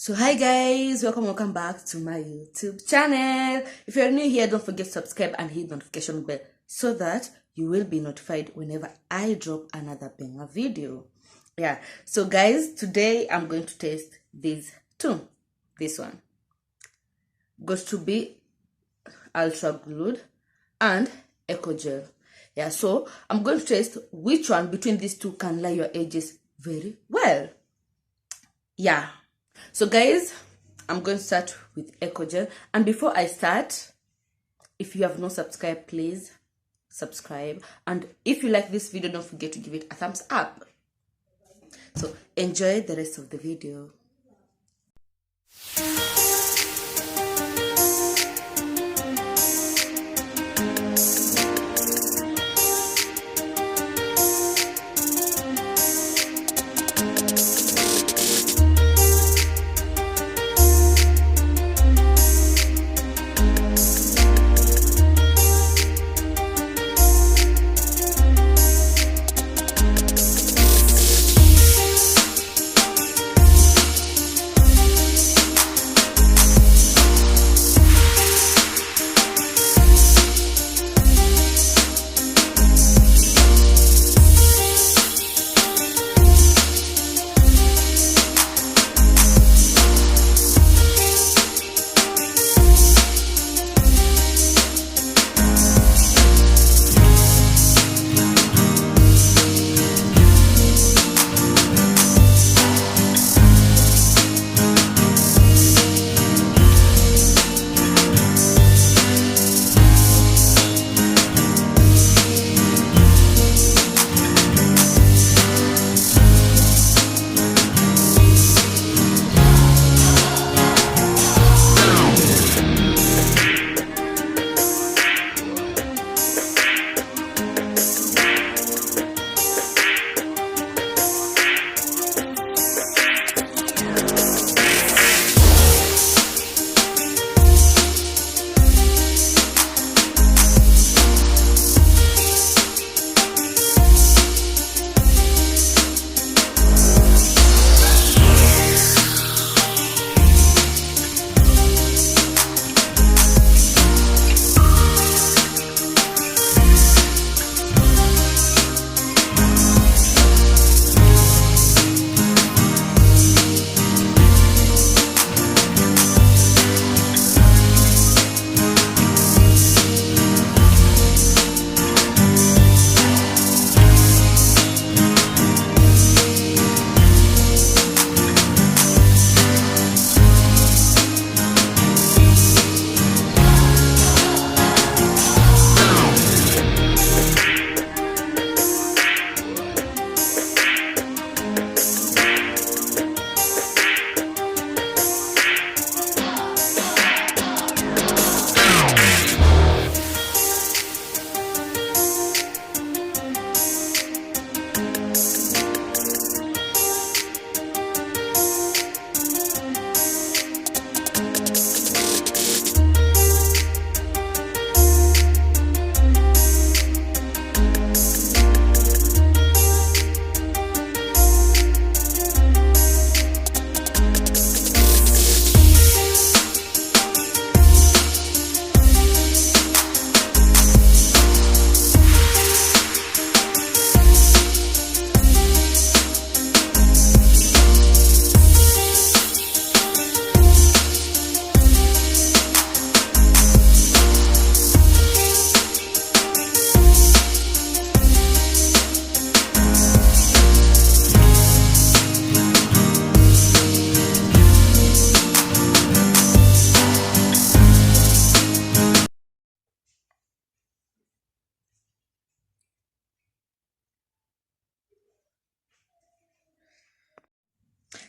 So hi guys, welcome back to my YouTube channel. If you're new here, don't forget to subscribe and hit the notification bell so that you will be notified whenever I drop another banger video. Yeah, so guys, today I'm going to test these two. This one, got2b ultra glued and eco gel. Yeah, so I'm going to test which one between these two can lay your edges very well. Yeah, so guys, I'm going to start with eco gel, and before I start, if you have not subscribed, please subscribe, and if you like this video, don't forget to give it a thumbs up. So enjoy the rest of the video.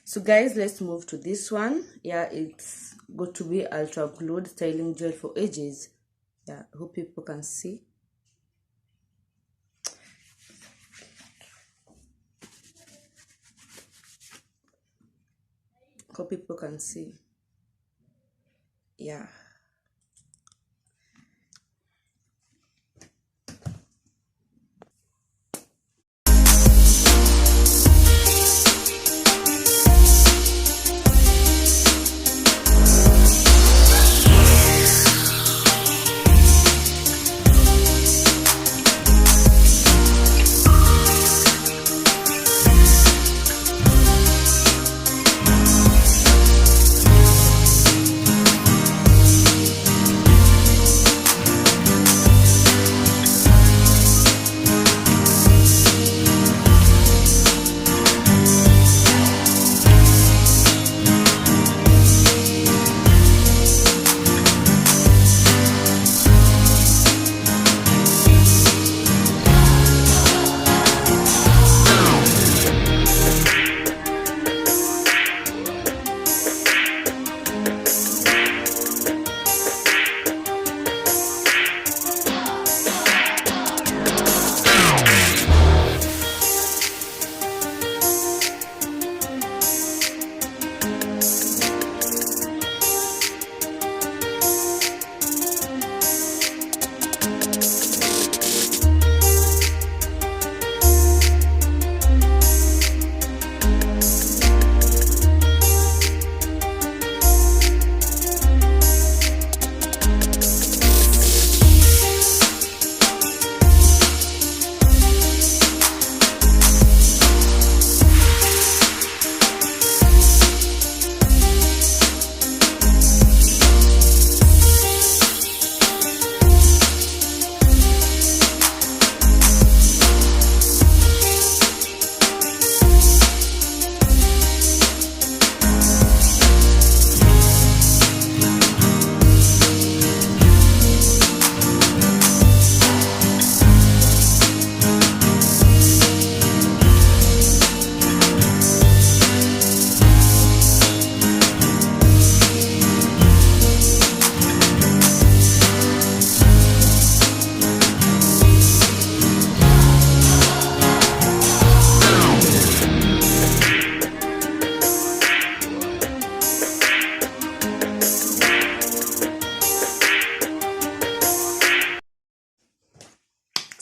So guys, let's move to this one. Yeah, it's got2b ultra glued styling gel for edges. Yeah, hope people can see. Hope people can see. Yeah.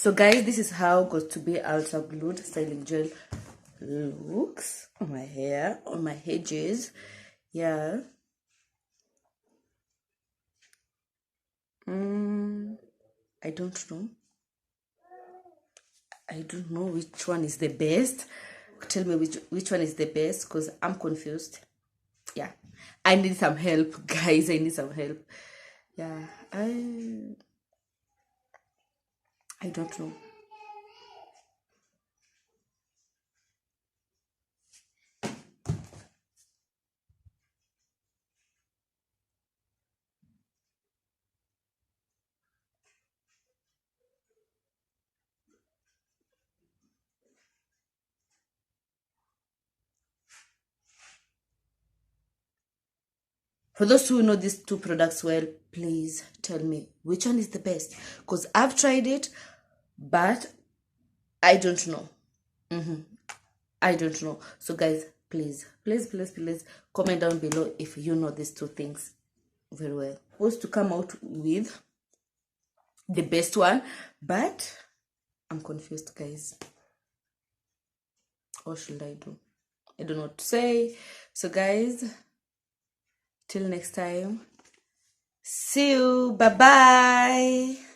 So guys, this is how got2b ultra glued styling gel looks on my hair, on my edges. Yeah. I don't know. I don't know which one is the best. Tell me which one is the best, because I'm confused. Yeah, I need some help, guys. I need some help. Yeah, I don't know. For those who know these two products well, please tell me which one is the best, because I've tried it, but I don't know. I don't know. So guys, please, please, please, please comment down below if you know these two things very well. Supposed to come out with the best one, but I'm confused, guys. What should I do? I don't know what to say. So guys, till next time, see you. Bye bye.